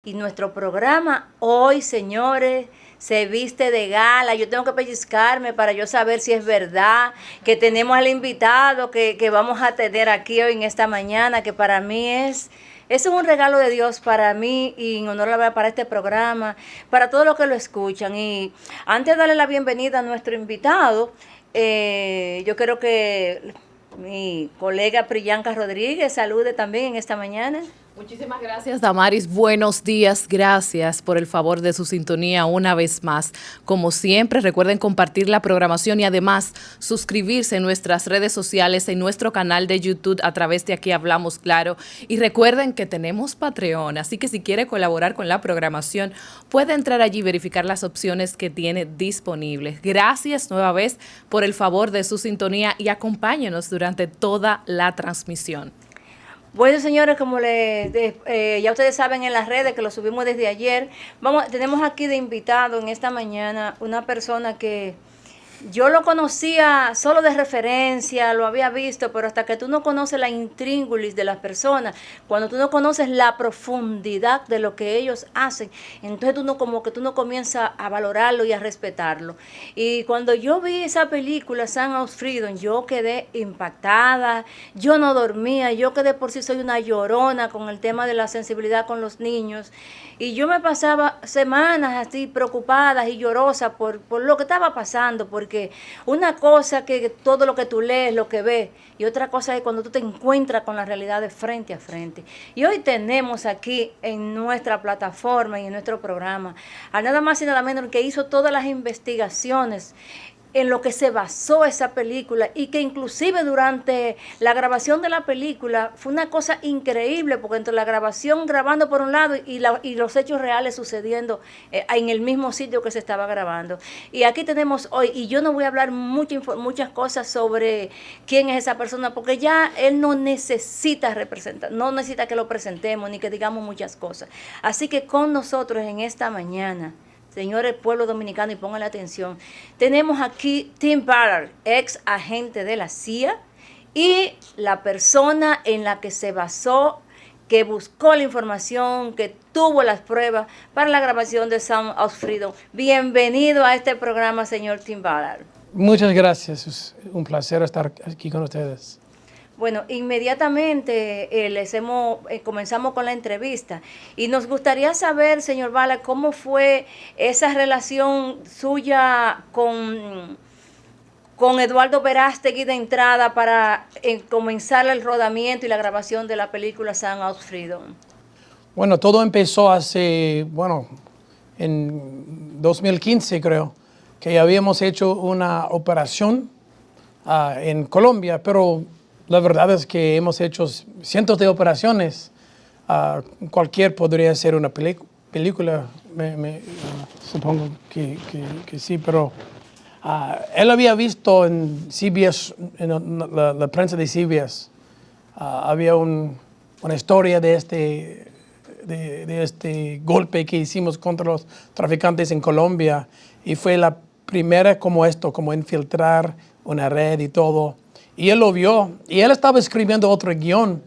Y nuestro programa hoy, señores, se viste de gala. Yo tengo que pellizcarme para yo saber si es verdad que tenemos al invitado que vamos a tener aquí hoy en esta mañana, que para mí es un regalo de Dios para mí y en honor a la verdad para este programa, para todos los que lo escuchan. Y antes de darle la bienvenida a nuestro invitado, yo creo que mi colega Priyanka Rodríguez salude también en esta mañana. Muchísimas gracias, Damaris. Buenos días. Gracias por el favor de su sintonía una vez más. Como siempre, recuerden compartir la programación y además suscribirse en nuestras redes sociales, en nuestro canal de YouTube a través de Aquí Hablamos Claro. Y recuerden que tenemos Patreon, así que si quiere colaborar con la programación, puede entrar allí y verificar las opciones que tiene disponibles. Gracias nueva vez por el favor de su sintonía y acompáñenos durante toda la transmisión. Bueno, señores, como ya ustedes saben en las redes que lo subimos desde ayer, tenemos aquí de invitado en esta mañana una persona que yo lo conocía solo de referencia, lo había visto, pero hasta que tú no conoces la intríngulis de las personas, cuando tú no conoces la profundidad de lo que ellos hacen, entonces tú no comienzas a valorarlo y a respetarlo. Y cuando yo vi esa película, Sound of Freedom, yo quedé impactada, yo no dormía, yo que de por sí soy una llorona con el tema de la sensibilidad con los niños, y yo me pasaba semanas así preocupadas y llorosas por lo que estaba pasando, porque una cosa que todo lo que tú lees, lo que ves, y otra cosa es cuando tú te encuentras con la realidad de frente a frente. Y hoy tenemos aquí en nuestra plataforma y en nuestro programa a nada más y nada menos que hizo todas las investigaciones en lo que se basó esa película y que inclusive durante la grabación de la película fue una cosa increíble, porque entre la grabación grabando por un lado y los hechos reales sucediendo en el mismo sitio que se estaba grabando. Y aquí tenemos hoy, y yo no voy a hablar muchas cosas sobre quién es esa persona, porque ya él no necesita representar, no necesita que lo presentemos ni que digamos muchas cosas. Así que con nosotros en esta mañana, señores, pueblo dominicano, y pongan la atención, tenemos aquí Tim Ballard, ex agente de la CIA, y la persona en la que se basó, que buscó la información, que tuvo las pruebas para la grabación de Sound of Freedom. Bienvenido a este programa, señor Tim Ballard. Muchas gracias, es un placer estar aquí con ustedes. Bueno, inmediatamente comenzamos con la entrevista y nos gustaría saber, señor Ballard, cómo fue esa relación suya con Eduardo Verástegui de entrada para comenzar el rodamiento y la grabación de la película Sound of Freedom. Bueno, todo empezó en 2015 creo, que habíamos hecho una operación en Colombia, pero la verdad es que hemos hecho cientos de operaciones. Cualquier podría ser una película, supongo que sí, pero él había visto en CBS, en la prensa de CBS, había una historia de este golpe que hicimos contra los traficantes en Colombia, y fue la primera como infiltrar una red y todo. Y él lo vio, y él estaba escribiendo otro guión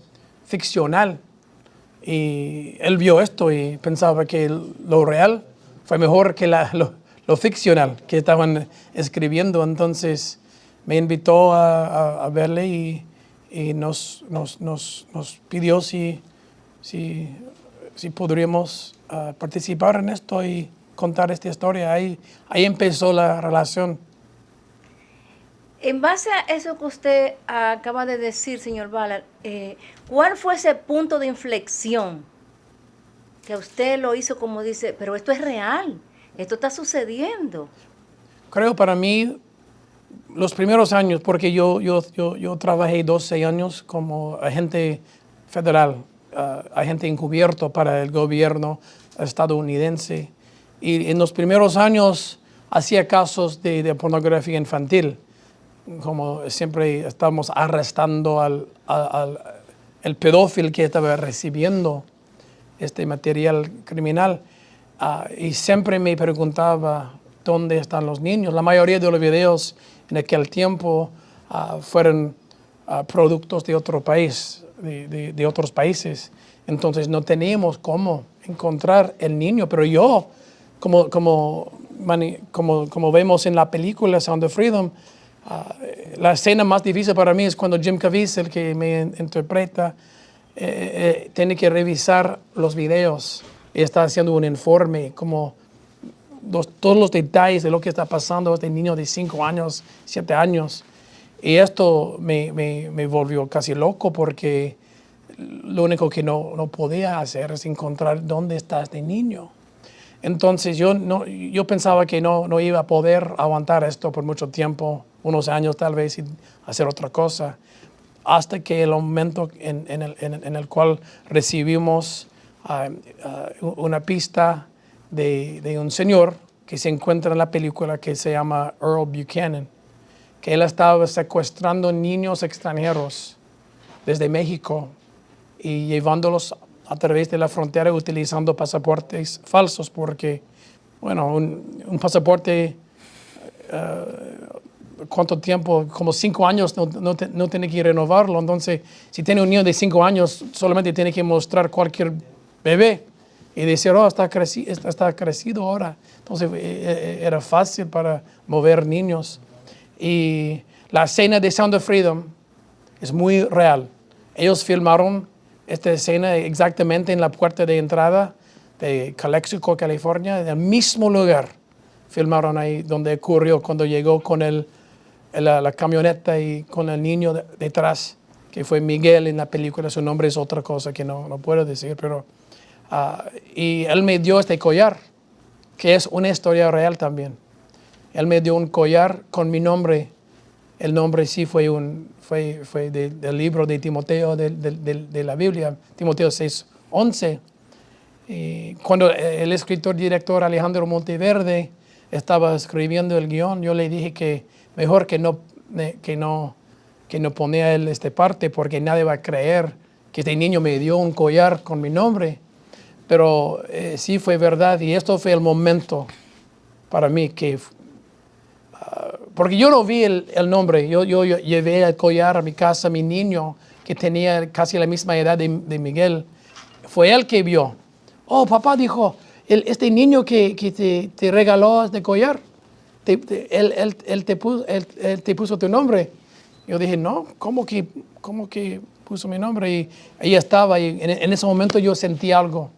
ficcional, y él vio esto y pensaba que lo real fue mejor que lo ficcional que estaban escribiendo. Entonces me invitó a verle y nos pidió si podríamos participar en esto y contar esta historia. Ahí empezó la relación. En base a eso que usted acaba de decir, señor Ballard, ¿cuál fue ese punto de inflexión que usted lo hizo como dice, pero esto es real, esto está sucediendo? Creo para mí los primeros años, porque yo trabajé 12 años como agente federal, agente encubierto para el gobierno estadounidense, y en los primeros años hacía casos de pornografía infantil. Como siempre estamos arrestando al pedófilo que estaba recibiendo este material criminal. Y siempre me preguntaba dónde están los niños. La mayoría de los videos en aquel tiempo fueron productos de otro país. de otros países. Entonces no tenemos cómo encontrar el niño, pero yo, como vemos en la película Sound of Freedom, la escena más difícil para mí es cuando Jim Caviezel, que me interpreta, tiene que revisar los videos y está haciendo un informe, como todos los detalles de lo que está pasando a este niño de 5 años, 7 años. Y esto me volvió casi loco porque lo único que no podía hacer es encontrar dónde está este niño. Entonces yo pensaba que no iba a poder aguantar esto por mucho tiempo, unos años tal vez, y hacer otra cosa, hasta que el momento en el cual recibimos una pista de un señor que se encuentra en la película, que se llama Earl Buchanan, que él estaba secuestrando niños extranjeros desde México y llevándolos a través de la frontera utilizando pasaportes falsos, porque, bueno, un pasaporte, ¿cuánto tiempo? Como 5 años no tiene que renovarlo. Entonces, si tiene un niño de 5 años, solamente tiene que mostrar cualquier bebé y decir, oh, está crecido ahora. Entonces, era fácil para mover niños. Y la escena de Sound of Freedom es muy real. Ellos filmaron esta escena exactamente en la puerta de entrada de Calexico, California, en el mismo lugar. Filmaron ahí donde ocurrió cuando llegó con la camioneta y con el niño detrás, que fue Miguel en la película. Su nombre es otra cosa que no puedo decir, pero... y él me dio este collar, que es una historia real también. Él me dio un collar con mi nombre. El nombre sí fue del libro de Timoteo, de la Biblia, Timoteo 6:11. Y cuando el escritor director Alejandro Monteverde estaba escribiendo el guión, yo le dije que mejor que no ponía él esta parte, porque nadie va a creer que este niño me dio un collar con mi nombre. Pero sí fue verdad, y esto fue el momento para mí que... porque yo no vi el nombre, yo llevé el collar a mi casa, mi niño, que tenía casi la misma edad de Miguel, fue él que vio. Oh, papá, dijo, este niño que te regaló este collar, él te puso tu nombre. Yo dije, no, ¿cómo que puso mi nombre? Y ahí estaba, y en ese momento yo sentí algo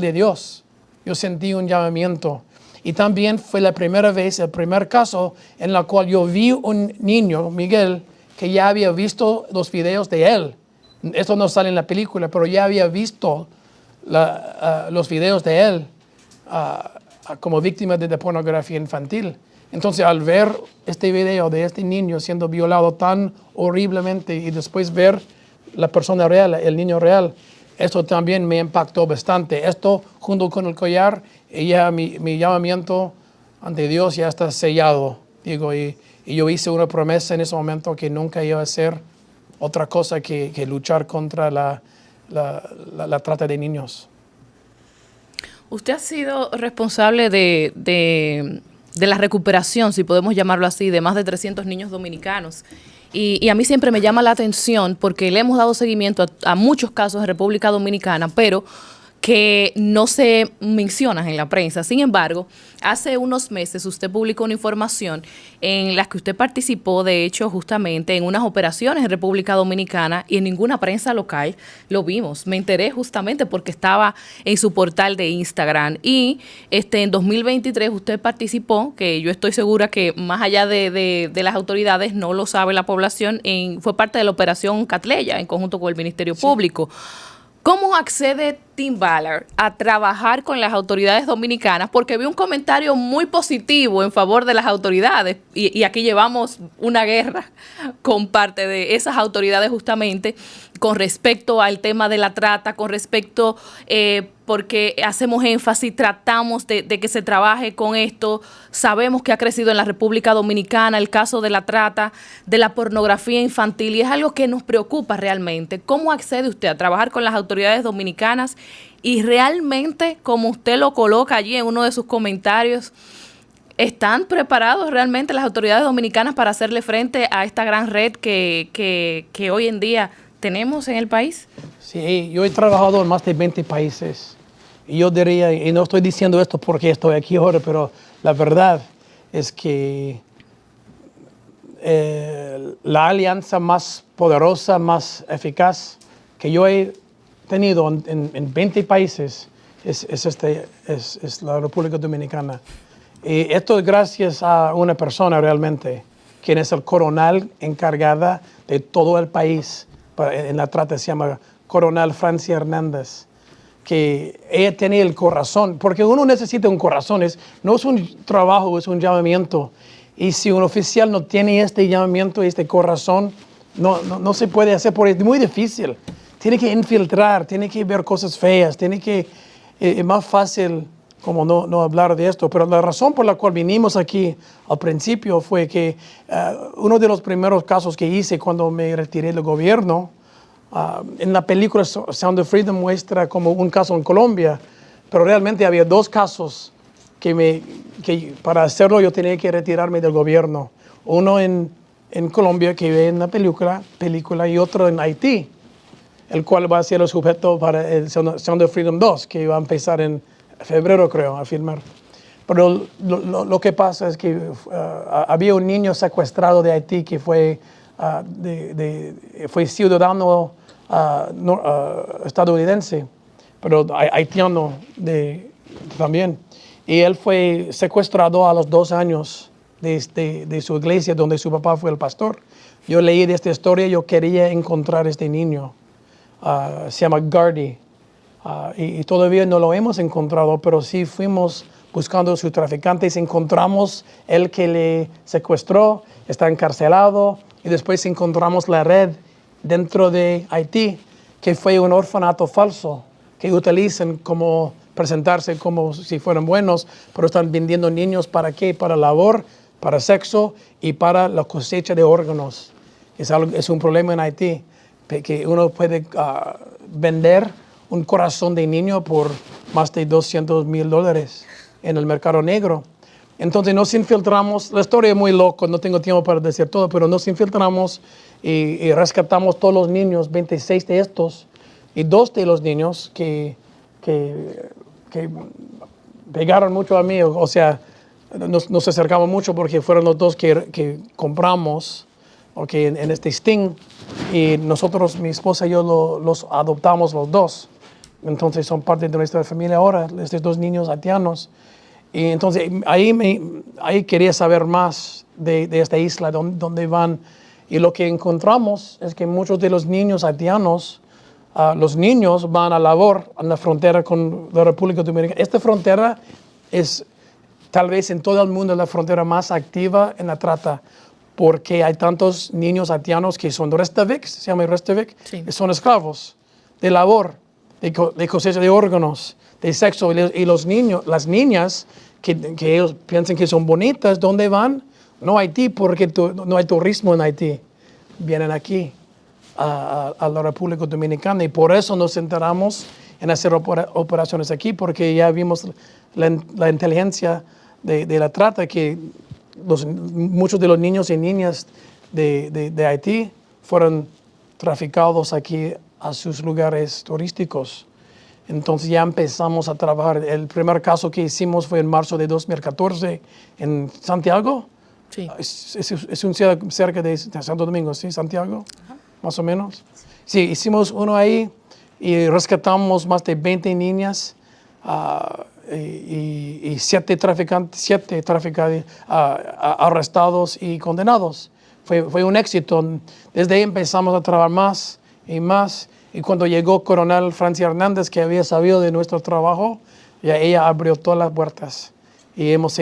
de Dios. Yo sentí un llamamiento. Y también fue la primera vez, el primer caso en el cual yo vi un niño, Miguel, que ya había visto los videos de él. Esto no sale en la película, pero ya había visto los videos de él como víctima de pornografía infantil. Entonces, al ver este video de este niño siendo violado tan horriblemente y después ver la persona real, el niño real, esto también me impactó bastante. Esto, junto con el collar, y ya mi llamamiento ante Dios ya está sellado. Digo, y yo hice una promesa en ese momento que nunca iba a hacer otra cosa que luchar contra la trata de niños. Usted ha sido responsable de la recuperación, si podemos llamarlo así, de más de 300 niños dominicanos. Y a mí siempre me llama la atención porque le hemos dado seguimiento a muchos casos en República Dominicana, pero que no se mencionan en la prensa. Sin embargo, hace unos meses usted publicó una información en la que usted participó, de hecho, justamente en unas operaciones en República Dominicana, y en ninguna prensa local lo vimos. Me enteré justamente porque estaba en su portal de Instagram. Y en 2023 usted participó, que yo estoy segura que más allá de las autoridades no lo sabe la población, fue parte de la operación Catleya en conjunto con el Ministerio Público. ¿Cómo accede Tim Ballard a trabajar con las autoridades dominicanas? Porque vi un comentario muy positivo en favor de las autoridades, y aquí llevamos una guerra con parte de esas autoridades justamente con respecto al tema de la trata, con respecto, porque hacemos énfasis, tratamos de que se trabaje con esto. Sabemos que ha crecido en la República Dominicana el caso de la trata, de la pornografía infantil, y es algo que nos preocupa realmente. ¿Cómo accede usted a trabajar con las autoridades dominicanas? Y realmente, como usted lo coloca allí en uno de sus comentarios, ¿están preparados realmente las autoridades dominicanas para hacerle frente a esta gran red que hoy en día tenemos en el país? Sí, yo he trabajado en más de 20 países. Y yo diría, y no estoy diciendo esto porque estoy aquí ahora, pero la verdad es que la alianza más poderosa, más eficaz que yo he tenido en 20 países es la República Dominicana. Y esto es gracias a una persona realmente, quien es el coronel encargada de todo el país. En la trata se llama Coronel Francia Hernández, que ella tenía el corazón, porque uno necesita un corazón, no es un trabajo, es un llamamiento. Y si un oficial no tiene este llamamiento, este corazón, no se puede hacer, porque es muy difícil. Tiene que infiltrar, tiene que ver cosas feas, es más fácil como no hablar de esto. Pero la razón por la cual vinimos aquí al principio fue que uno de los primeros casos que hice cuando me retiré del gobierno, en la película Sound of Freedom muestra como un caso en Colombia, pero realmente había dos casos que para hacerlo yo tenía que retirarme del gobierno. Uno en Colombia, que ve en la película, y otro en Haití, el cual va a ser el sujeto para el Sound of Freedom 2, que va a empezar en febrero, creo, a filmar. Pero lo que pasa es que había un niño secuestrado de Haití que fue ciudadano estadounidense, pero haitiano también. Y él fue secuestrado a los 2 años de su iglesia, donde su papá fue el pastor. Yo leí de esta historia, yo quería encontrar a este niño. Se llama Gardy. Y todavía no lo hemos encontrado, pero sí fuimos buscando a sus traficantes. Encontramos el que le secuestró, está encarcelado. Y después encontramos la red dentro de Haití, que fue un orfanato falso, que utilizan como presentarse como si fueran buenos, pero están vendiendo niños ¿para qué? Para labor, para sexo y para la cosecha de órganos. Es un problema en Haití, que uno puede vender un corazón de niño por más de $200,000 en el mercado negro. Entonces nos infiltramos, la historia es muy loca, no tengo tiempo para decir todo, pero nos infiltramos y rescatamos todos los niños, 26 de estos, y 2 de los niños que pegaron mucho a mí, o sea, nos acercamos mucho porque fueron los 2 que compramos en este Sting, y nosotros, mi esposa y yo, los adoptamos los 2. Entonces son parte de nuestra familia ahora, estos 2 niños haitianos. Y entonces ahí quería saber más de esta isla, dónde van. Y lo que encontramos es que muchos de los niños haitianos, los niños van a labor en la frontera con la República Dominicana. Esta frontera es tal vez en todo el mundo la frontera más activa en la trata, porque hay tantos niños haitianos que son Restavik, se llama Restavik, sí, que son esclavos de labor, de cosecha de órganos, de sexo. Y los niños, las niñas que ellos piensan que son bonitas, ¿dónde van? No a Haití, porque no hay turismo en Haití. Vienen aquí, a la República Dominicana, y por eso nos enteramos en hacer operaciones aquí, porque ya vimos la inteligencia de la trata, que muchos de los niños y niñas de Haití fueron traficados aquí a sus lugares turísticos. Entonces ya empezamos a trabajar. El primer caso que hicimos fue en marzo de 2014 en Santiago. sí. Es una ciudad cerca de Santo Domingo, ¿sí? Santiago, más o menos. Sí, hicimos uno ahí y rescatamos más de 20 niñas y 7 traficantes arrestados y condenados. Fue un éxito. Desde ahí empezamos a trabajar más y más. Y cuando llegó Coronel Francia Hernández, que había sabido de nuestro trabajo, ya ella abrió todas las puertas. Y hemos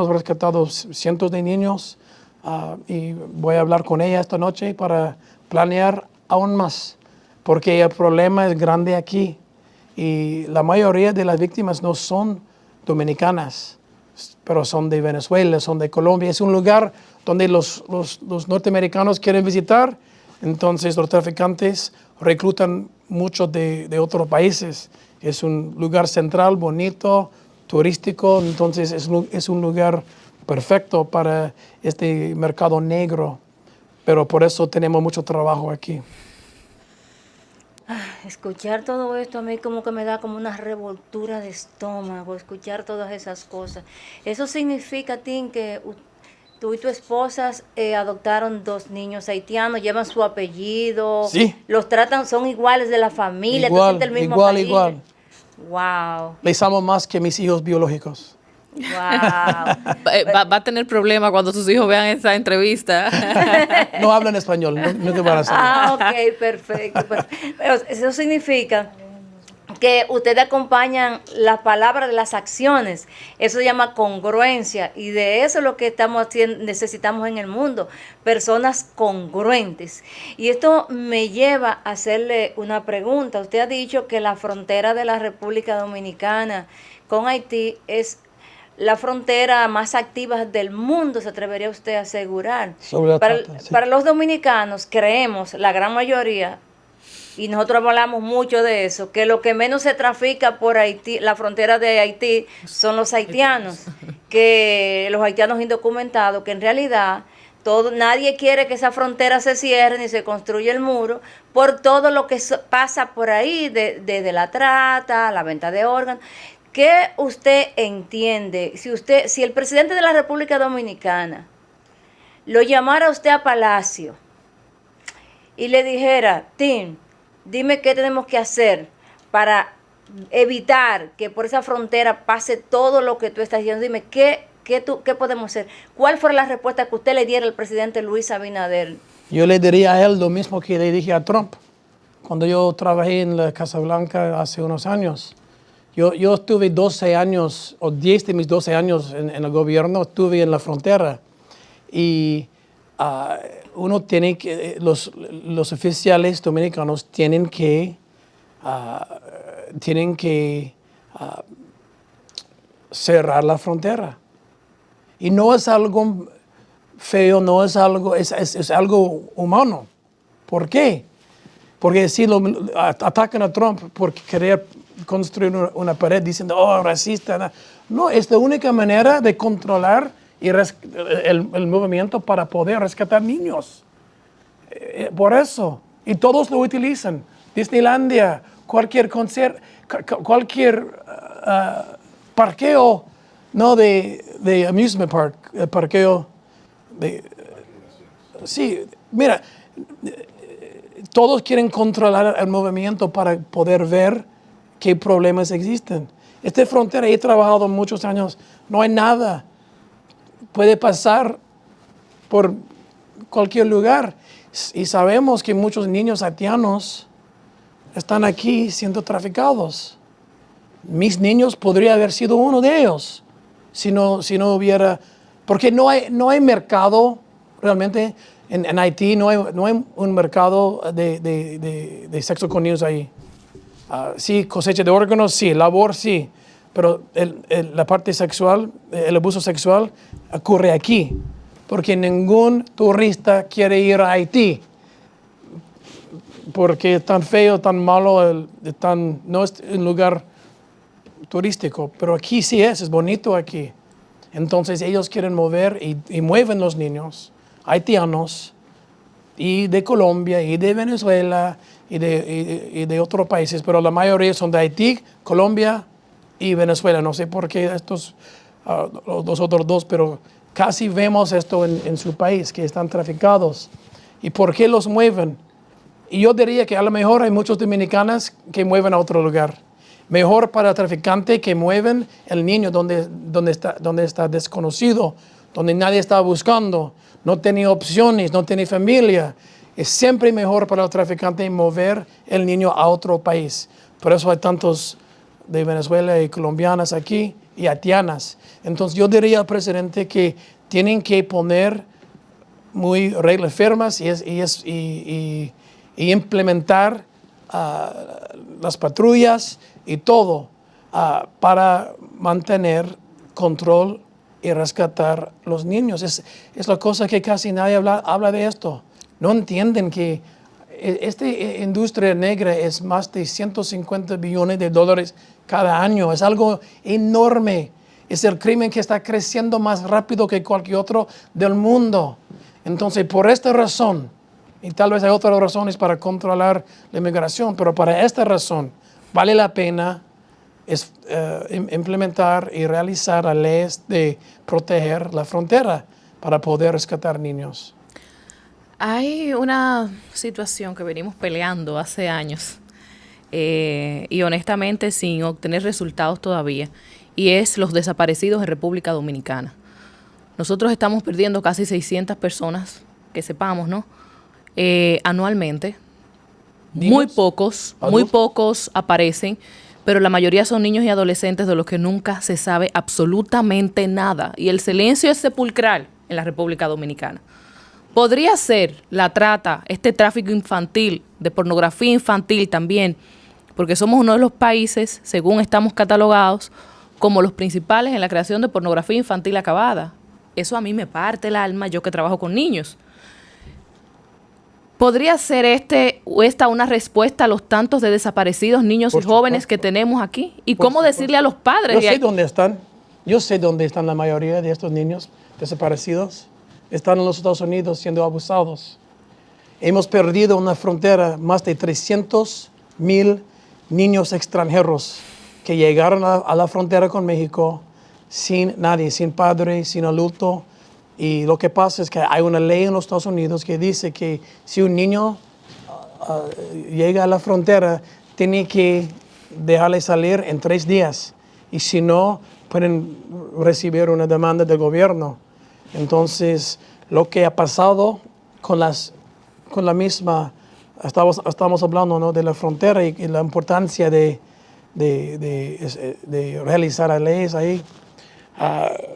rescatado cientos de niños, y voy a hablar con ella esta noche para planear aún más, porque el problema es grande aquí. Y la mayoría de las víctimas no son dominicanas, pero son de Venezuela, son de Colombia. Es un lugar donde los norteamericanos quieren visitar, entonces los traficantes reclutan muchos de otros países. Es un lugar central, bonito, turístico, entonces es un lugar perfecto para este mercado negro, pero por eso tenemos mucho trabajo aquí. Escuchar todo esto a mí como que me da como una revoltura de estómago, escuchar todas esas cosas. Eso significa, Tim, que tú y tu esposa adoptaron 2 niños haitianos, llevan su apellido, Sí. los tratan, son iguales de la familia, tú Igual, sientes el mismo igual, cariño. igual. Wow, Les amo más que mis hijos biológicos. wow. Va a tener problema cuando sus hijos vean esta entrevista. No hablan español, no te van a saber. Ok, perfecto. Pero eso significa que ustedes acompañan las palabras de las acciones. Eso se llama congruencia y de eso es lo que estamos haciendo, necesitamos en el mundo, personas congruentes. Y esto me lleva a hacerle una pregunta. Usted ha dicho que la frontera de la República Dominicana con Haití es la frontera más activa del mundo, se atrevería usted a asegurar. Sobre la Para, trata, sí. para los dominicanos creemos, la gran mayoría, y nosotros hablamos mucho de eso, que lo que menos se trafica por Haití, la frontera de Haití, son los haitianos, que los haitianos indocumentados, que en realidad nadie quiere que esa frontera se cierre ni se construya el muro por todo lo que pasa por ahí, desde la trata, la venta de órganos. ¿Qué usted entiende? Si el presidente de la República Dominicana lo llamara a usted a Palacio y le dijera, Tim, dime qué tenemos que hacer para evitar que por esa frontera pase todo lo que tú estás diciendo, dime, ¿qué podemos hacer? ¿Cuál fue la respuesta que usted le diera al presidente Luis Abinader? Yo le diría a él lo mismo que le dije a Trump cuando yo trabajé en la Casa Blanca hace unos años. Yo estuve 12 años, o 10 de mis 12 años en el gobierno, estuve en la frontera. Y uno tiene que, los oficiales dominicanos tienen que cerrar la frontera. Y no es algo feo, no es algo, es algo humano. ¿Por qué? Porque si atacan a Trump por querer construir una pared diciendo, oh, racista. No, es la única manera de controlar el movimiento para poder rescatar niños. Por eso. Y todos lo utilizan. Disneylandia, cualquier concierto, cualquier parqueo, no de amusement park, parqueo de... Sí, mira, todos quieren controlar el movimiento para poder ver qué problemas existen. Esta frontera, he trabajado muchos años, no hay nada. Puede pasar por cualquier lugar. Y sabemos que muchos niños haitianos están aquí siendo traficados. Mis niños podría haber sido uno de ellos si no hubiera... Porque no hay mercado realmente en Haití, no hay un mercado de sexo con niños ahí. Sí, cosecha de órganos, sí, labor, sí, pero la parte sexual, el abuso sexual ocurre aquí, porque ningún turista quiere ir a Haití, porque es tan feo, tan malo, no es un lugar turístico, pero aquí sí es bonito aquí. Entonces ellos quieren mover y mueven los niños haitianos y de Colombia y de Venezuela y de otros países, pero la mayoría son de Haití, Colombia y Venezuela. No sé por qué estos, los otros dos, pero casi vemos esto en su país, que están traficados. ¿Y por qué los mueven? Y yo diría que a lo mejor hay muchos dominicanos que mueven a otro lugar. Mejor para el traficante que mueven el niño donde está desconocido, donde nadie está buscando, no tiene opciones, no tiene familia. Es siempre mejor para el traficante mover el niño a otro país. Por eso hay tantos de Venezuela y colombianas aquí y haitianas. Entonces yo diría al presidente que tienen que poner muy reglas firmes y implementar las patrullas y todo para mantener control y rescatar los niños. Es la cosa que casi nadie habla de esto. No entienden que esta industria negra es más de 150 billones de dólares cada año. Es algo enorme. Es el crimen que está creciendo más rápido que cualquier otro del mundo. Entonces, por esta razón, Y tal vez hay otras razones para controlar la inmigración, pero para esta razón vale la pena implementar y realizar las leyes de proteger la frontera para poder rescatar niños. Hay una situación que venimos peleando hace años y honestamente sin obtener resultados todavía, y es los desaparecidos en República Dominicana. Nosotros estamos perdiendo casi 600 personas, que sepamos, ¿no? Anualmente. Muy pocos aparecen, pero la mayoría son niños y adolescentes de los que nunca se sabe absolutamente nada. Y el silencio es sepulcral en la República Dominicana. Podría ser la trata, este tráfico infantil, de pornografía infantil también, porque somos uno de los países, según estamos catalogados, como los principales en la creación de pornografía infantil acabada. Eso a mí me parte el alma, yo que trabajo con niños. ¿Podría ser esta una respuesta a los tantos de desaparecidos niños y jóvenes que tenemos aquí? ¿Y cómo decirle a los padres? Yo sé dónde están. Yo sé dónde están la mayoría de estos niños desaparecidos. Están en los Estados Unidos siendo abusados. Hemos perdido en la frontera más de 300,000 niños extranjeros que llegaron a la frontera con México sin nadie, sin padre, sin adulto. Y lo que pasa es que hay una ley en los Estados Unidos que dice que si un niño llega a la frontera, tiene que dejarle salir en 3 días. Y si no, pueden recibir una demanda del gobierno. Entonces, lo que ha pasado con la misma, estamos hablando, ¿no?, de la frontera y la importancia de realizar las leyes ahí.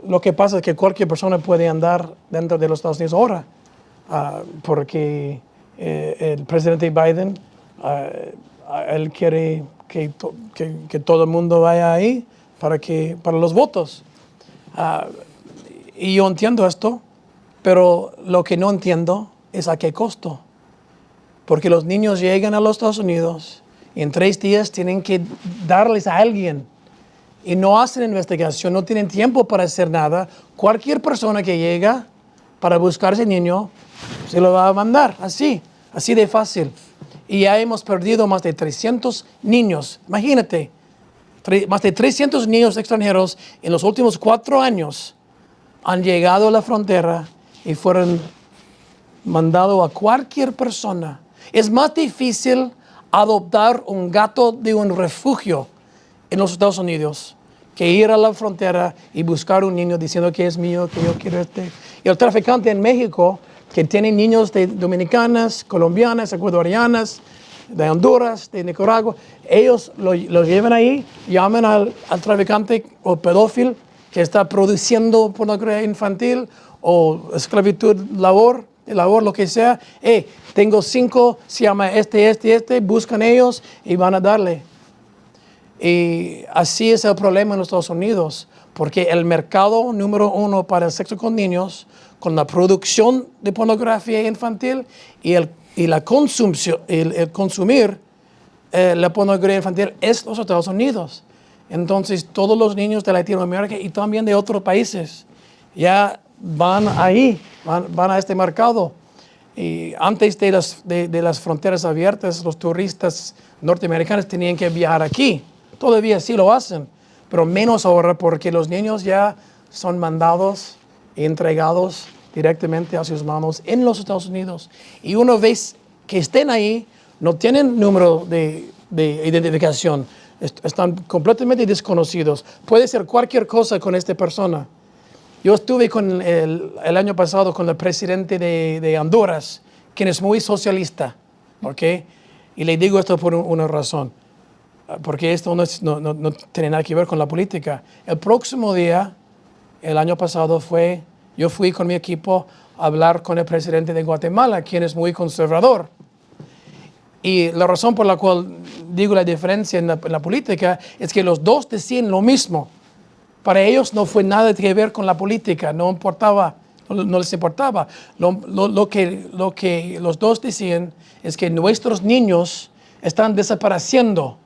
Lo que pasa es que cualquier persona puede andar dentro de los Estados Unidos ahora, porque el presidente Biden, él quiere que todo el mundo vaya ahí para los votos. Y yo entiendo esto, pero lo que no entiendo es a qué costo. Porque los niños llegan a los Estados Unidos y en 3 días tienen que darles a alguien. Y no hacen investigación, no tienen tiempo para hacer nada. Cualquier persona que llega para buscar a ese niño se lo va a mandar, así de fácil. Y ya hemos perdido más de 300 niños. Imagínate, más de 300 niños extranjeros en los últimos 4 años han llegado a la frontera y fueron mandados a cualquier persona. Es más difícil adoptar un gato de un refugio en los Estados Unidos que ir a la frontera y buscar un niño diciendo que es mío, que yo quiero este. Y el traficante en México, que tiene niños de dominicanas, colombianas, ecuatorianas, de Honduras, de Nicaragua, ellos los llevan ahí, llaman al traficante o pedófilo que está produciendo pornografía infantil o esclavitud, labor, lo que sea. Tengo 5, se llama este, buscan ellos y van a darle. Y así es el problema en los Estados Unidos, porque el mercado número 1 para el sexo con niños, con la producción de pornografía infantil y la consumición, el consumir la pornografía infantil es los Estados Unidos. Entonces todos los niños de Latinoamérica y también de otros países ya van ahí, van a este mercado. Y antes de las fronteras abiertas, los turistas norteamericanos tenían que viajar aquí. Todavía sí lo hacen, pero menos ahora porque los niños ya son mandados y entregados directamente a sus manos en los Estados Unidos. Y una vez que estén ahí, no tienen número de identificación, están completamente desconocidos. Puede ser cualquier cosa con esta persona. Yo estuve el año pasado con el presidente de Honduras, quien es muy socialista, ¿ok? Y le digo esto por una razón. Porque esto no tiene nada que ver con la política. El próximo día, el año pasado, yo fui con mi equipo a hablar con el presidente de Guatemala, quien es muy conservador. Y la razón por la cual digo la diferencia en la política es que los dos decían lo mismo. Para ellos no fue nada que ver con la política, no les importaba. Lo que los dos decían es que nuestros niños están desapareciendo.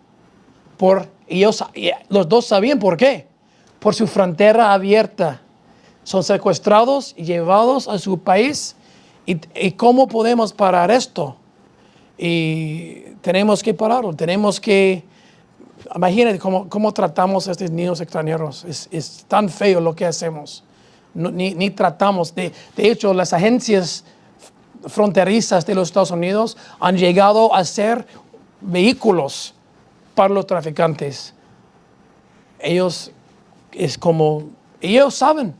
Los dos sabían por qué. Por su frontera abierta. Son secuestrados y llevados a su país ¿Y cómo podemos parar esto? Y tenemos que pararlo, tenemos que... Imagínate cómo tratamos a estos niños extranjeros. Es tan feo lo que hacemos. No, ni tratamos. De hecho, las agencias fronterizas de los Estados Unidos han llegado a ser vehículos para los traficantes. Ellos saben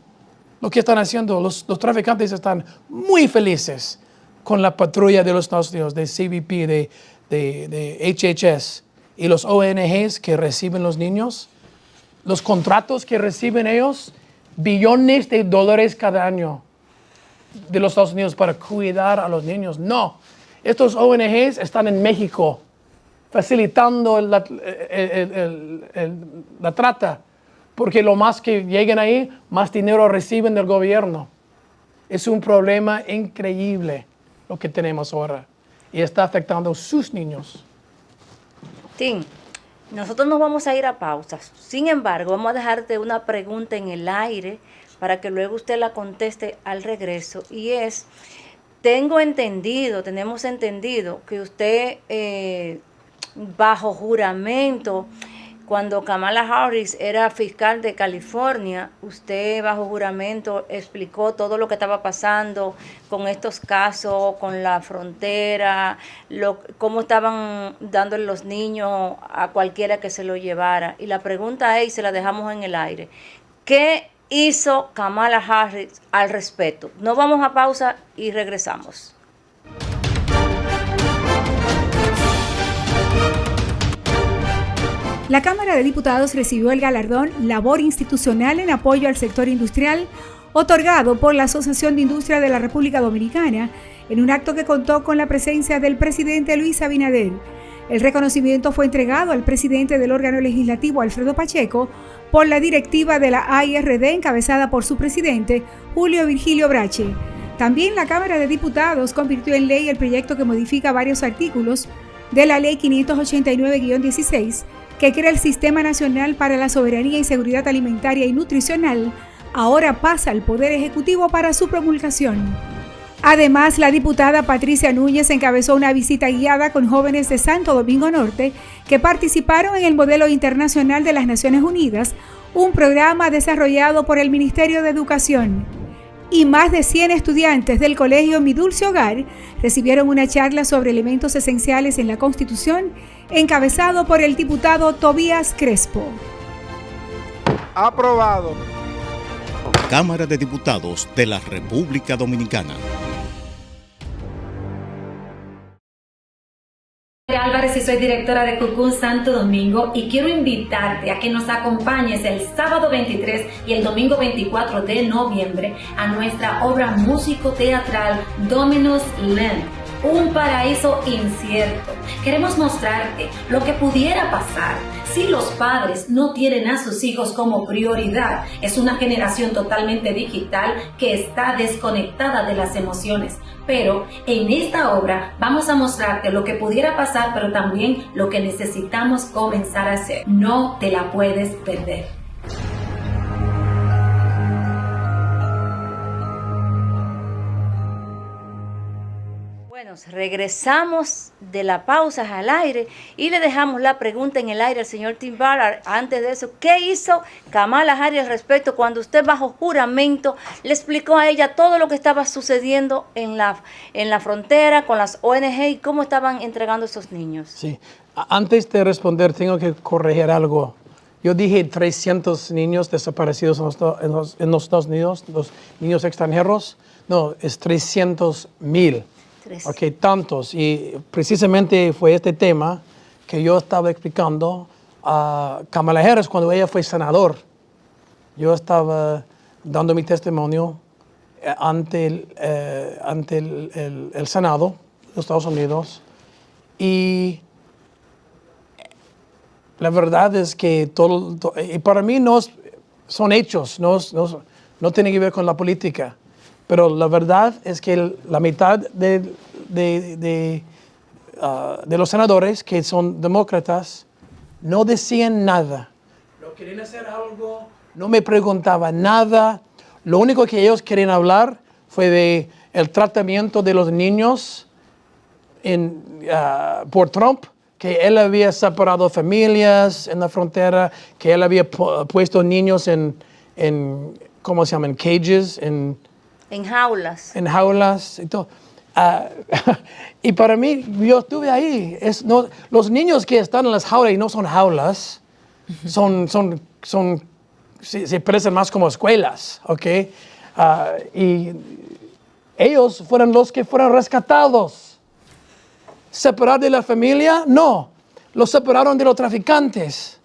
lo que están haciendo. Los traficantes están muy felices con la patrulla de los Estados Unidos, de CBP, de HHS y los ONGs que reciben los niños. Los contratos que reciben ellos, billones de dólares cada año de los Estados Unidos para cuidar a los niños. No, estos ONGs están en México facilitando la trata, porque lo más que lleguen ahí, más dinero reciben del gobierno. Es un problema increíble lo que tenemos ahora y está afectando a sus niños. Tim, nosotros nos vamos a ir a pausas. Sin embargo, vamos a dejarte una pregunta en el aire para que luego usted la conteste al regreso. Y es, tenemos entendido que usted bajo juramento, cuando Kamala Harris era fiscal de California, usted bajo juramento explicó todo lo que estaba pasando con estos casos, con la frontera, cómo estaban dándole los niños a cualquiera que se lo llevara. Y la pregunta es, y se la dejamos en el aire, ¿qué hizo Kamala Harris al respecto? Nos vamos a pausa y regresamos. La Cámara de Diputados recibió el galardón Labor Institucional en Apoyo al Sector Industrial, otorgado por la Asociación de Industria de la República Dominicana, en un acto que contó con la presencia del presidente Luis Abinader. El reconocimiento fue entregado al presidente del órgano legislativo, Alfredo Pacheco, por la directiva de la AIRD, encabezada por su presidente, Julio Virgilio Brache. También la Cámara de Diputados convirtió en ley el proyecto que modifica varios artículos de la Ley 589-16, que crea el Sistema Nacional para la Soberanía y Seguridad Alimentaria y Nutricional. Ahora pasa al Poder Ejecutivo para su promulgación. Además, la diputada Patricia Núñez encabezó una visita guiada con jóvenes de Santo Domingo Norte que participaron en el Modelo Internacional de las Naciones Unidas, un programa desarrollado por el Ministerio de Educación. Y más de 100 estudiantes del Colegio Mi Dulce Hogar recibieron una charla sobre elementos esenciales en la Constitución, encabezado por el diputado Tobías Crespo. Aprobado. Cámara de Diputados de la República Dominicana. Álvarez y soy directora de Cucún Santo Domingo y quiero invitarte a que nos acompañes el sábado 23 y el domingo 24 de noviembre a nuestra obra músico-teatral Dominus Land, un paraíso incierto. Queremos mostrarte lo que pudiera pasar si los padres no tienen a sus hijos como prioridad. Es una generación totalmente digital que está desconectada de las emociones. Pero en esta obra vamos a mostrarte lo que pudiera pasar, pero también lo que necesitamos comenzar a hacer. No te la puedes perder. Bueno, regresamos de la pausa al aire y le dejamos la pregunta en el aire al señor Tim Ballard. Antes de eso, ¿qué hizo Kamala Harris al respecto cuando usted bajo juramento le explicó a ella todo lo que estaba sucediendo en la frontera con las ONG y cómo estaban entregando a esos niños? Sí, antes de responder tengo que corregir algo. Yo dije 300 niños desaparecidos en los Estados Unidos, los niños extranjeros. No, es 300,000. Ok, tantos. Y precisamente fue este tema que yo estaba explicando a Kamala Harris cuando ella fue senador. Yo estaba dando mi testimonio ante el Senado de los Estados Unidos. Y la verdad es que y para mí son hechos, no tiene que ver con la política. Pero la verdad es que la mitad de los senadores que son demócratas no decían nada. No querían hacer algo, no me preguntaban nada. Lo único que ellos querían hablar fue de el tratamiento de los niños por Trump, que él había separado familias en la frontera, que él había puesto niños en ¿cómo se llaman? Cages, en jaulas. En jaulas y todo. Y para mí, yo estuve ahí. Los niños que están en las jaulas y no son jaulas, se parecen más como escuelas, ¿ok? Y ellos fueron los que fueron rescatados. ¿Separar de la familia? No. Los separaron de los traficantes.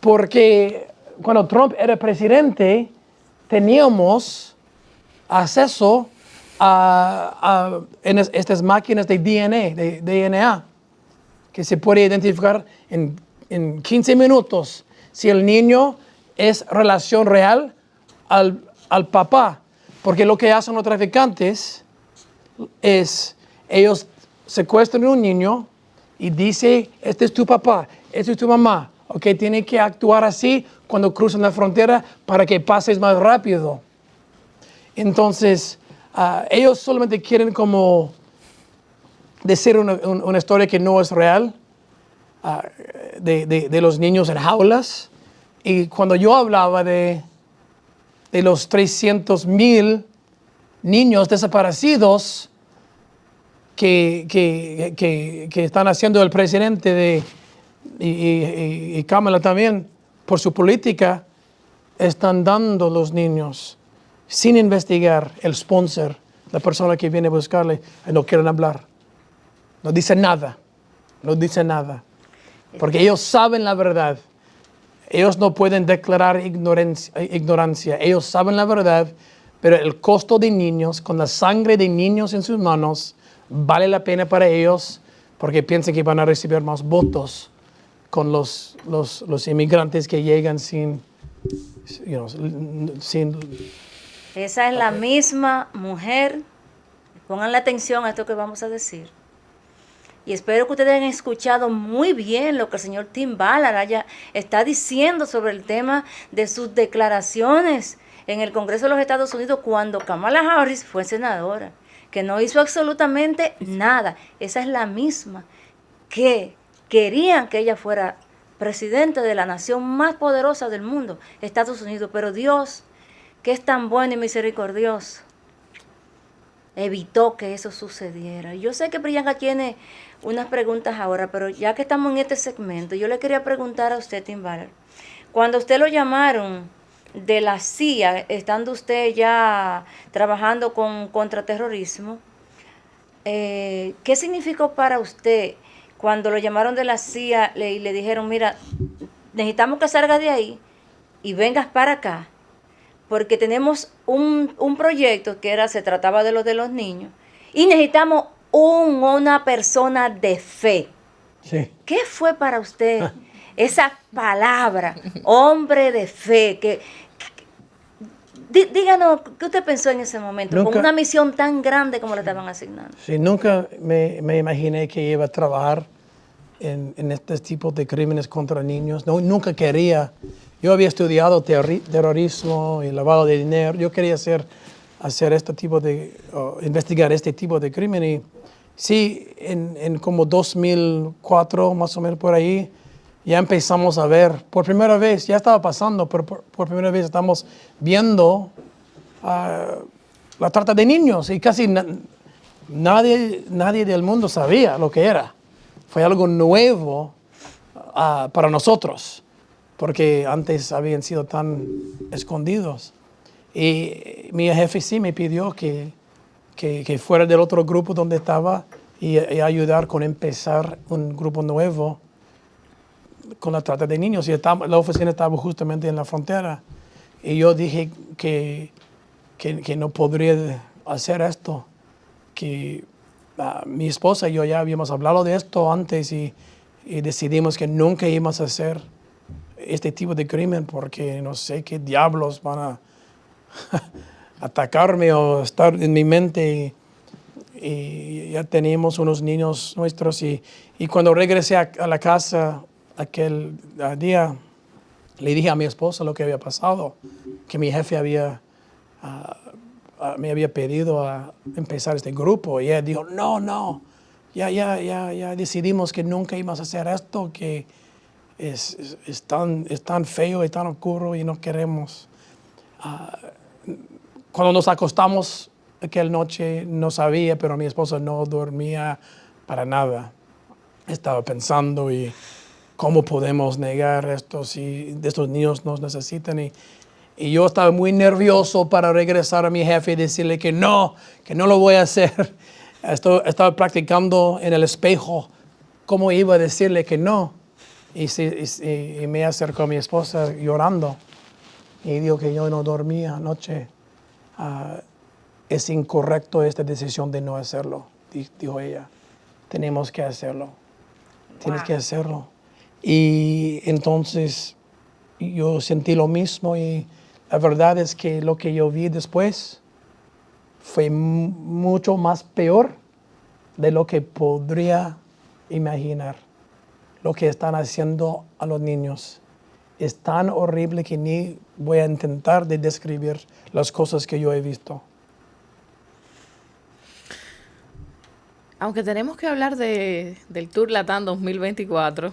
Porque cuando Trump era presidente, teníamos acceso a estas máquinas de DNA, que se puede identificar en 15 minutos si el niño es relación real al papá. Porque lo que hacen los traficantes es, ellos secuestran a un niño y dicen, este es tu papá, este es tu mamá. Ok, tiene que actuar así cuando cruzan la frontera para que pases más rápido. Entonces, ellos solamente quieren como decir una historia que no es real de los niños en jaulas. Y cuando yo hablaba de los 300,000 niños desaparecidos que están haciendo el presidente y Kamala también, por su política, están dando los niños sin investigar el sponsor, la persona que viene a buscarle, y no quieren hablar. No dicen nada. No dicen nada. Porque ellos saben la verdad. Ellos no pueden declarar ignorancia. Ellos saben la verdad, pero el costo de niños, con la sangre de niños en sus manos, vale la pena para ellos porque piensan que van a recibir más votos con los inmigrantes que llegan sin. Esa es la misma mujer. Pongan la atención a esto que vamos a decir. Y espero que ustedes hayan escuchado muy bien lo que el señor Tim Ballard está diciendo sobre el tema de sus declaraciones en el Congreso de los Estados Unidos cuando Kamala Harris fue senadora, que no hizo absolutamente nada. Esa es la misma que querían que ella fuera presidenta de la nación más poderosa del mundo, Estados Unidos. Pero Dios, que es tan bueno y misericordioso, evitó que eso sucediera. Yo sé que Priyanka tiene unas preguntas ahora, pero ya que estamos en este segmento, yo le quería preguntar a usted, Tim Ballard, cuando usted lo llamaron de la CIA, estando usted ya trabajando con contraterrorismo, ¿qué significó para usted cuando lo llamaron de la CIA y le dijeron, mira, necesitamos que salgas de ahí y vengas para acá, porque tenemos un proyecto que se trataba de los niños, y necesitamos una persona de fe? Sí. ¿Qué fue para usted esa palabra, hombre de fe? Díganos, ¿qué usted pensó en ese momento? Con una misión tan grande como le estaban asignando. Sí, nunca me imaginé que iba a trabajar en este tipo de crímenes contra niños. No, nunca quería. Yo había estudiado terrorismo y lavado de dinero. Yo quería hacer este tipo investigar este tipo de crimen. Y sí, en como 2004, más o menos por ahí, ya empezamos a ver, por primera vez, ya estaba pasando, pero por primera vez estamos viendo la trata de niños. Y casi nadie del mundo sabía lo que era. Fue algo nuevo para nosotros, porque antes habían sido tan escondidos. Y mi jefe sí me pidió que fuera del otro grupo donde estaba y ayudar con empezar un grupo nuevo con la trata de niños. Y la oficina estaba justamente en la frontera. Y yo dije que no podría hacer esto, que mi esposa y yo ya habíamos hablado de esto antes y decidimos que nunca íbamos a hacer este tipo de crimen porque no sé qué diablos van a atacarme o estar en mi mente. Y ya teníamos unos niños nuestros y cuando regresé a la casa aquel día, le dije a mi esposa lo que había pasado, que mi jefe había me había pedido a empezar este grupo y ella dijo, no, ya decidimos que nunca íbamos a hacer esto, que es tan feo y tan oscuro y no queremos. Cuando nos acostamos aquella noche no sabía, pero mi esposa no dormía para nada. Estaba pensando y cómo podemos negar esto si estos niños nos necesitan. Y yo estaba muy nervioso para regresar a mi jefe y decirle que no lo voy a hacer. Estaba practicando en el espejo cómo iba a decirle que no. Y me acercó a mi esposa llorando y dijo que yo no dormía anoche. Es incorrecto esta decisión de no hacerlo, dijo ella. Tenemos que hacerlo. Tienes que hacerlo. Y entonces yo sentí lo mismo y la verdad es que lo que yo vi después fue mucho más peor de lo que podría imaginar. Lo que están haciendo a los niños es tan horrible que ni voy a intentar de describir las cosas que yo he visto. Aunque tenemos que hablar del Tour Latam 2024,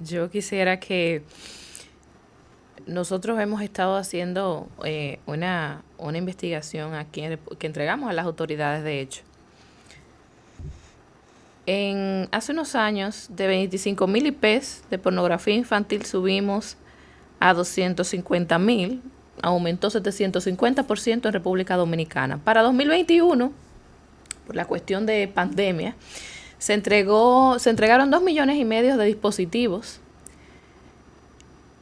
yo quisiera que nosotros hemos estado haciendo una investigación aquí que entregamos a las autoridades, de hecho. Hace unos años, de 25,000 IPs de pornografía infantil subimos a 250,000, aumentó 750% en República Dominicana. Para 2021, por la cuestión de pandemia, se entregaron 2,5 millones de dispositivos